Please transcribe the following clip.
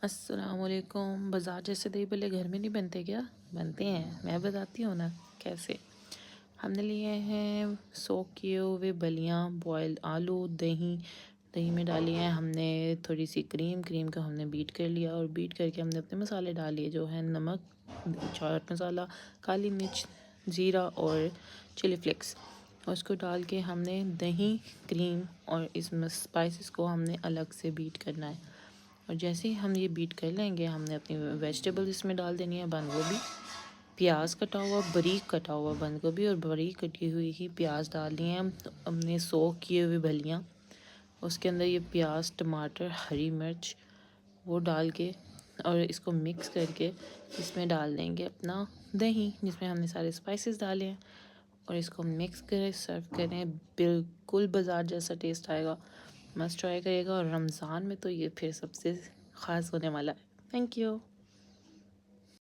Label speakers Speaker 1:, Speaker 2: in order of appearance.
Speaker 1: अस्सलामुअलैकुम। बाज़ार जैसे दही भल्ले घर में नहीं बनते क्या? बनते हैं, मैं बताती हूँ ना कैसे। हमने लिए हैं सोक किए हुए बलियाँ, बॉयल आलू, दही। दही में डाली है हमने थोड़ी सी क्रीम को हमने बीट कर लिया और बीट करके हमने अपने मसाले डाल लिए जो है नमक, चाट मसाला, काली मिर्च, ज़ीरा और चिली फ्लेक्स। और उसको डाल के हमने दही, क्रीम और इस स्पाइसेस को हमने अलग से बीट करना है। और जैसे ही हम ये बीट कर लेंगे हमने अपनी वेजिटेबल इसमें डाल देनी है। बंद गोभी, प्याज कटा हुआ, बारीक कटा हुआ बंद गोभी और बारीक कटी हुई ही प्याज डालनी है। हमने सोक किए हुए भलियाँ, उसके अंदर ये प्याज, टमाटर, हरी मिर्च वो डाल के और इसको मिक्स करके इसमें डाल देंगे अपना दही जिसमें हमने सारे स्पाइसेस डाले हैं और इसको मिक्स करें, सर्व करें। बिल्कुल बाज़ार जैसा टेस्ट आएगा। मस्ट ट्राई करिएगा और रमज़ान में तो ये फिर सबसे ख़ास होने वाला है। Thank you.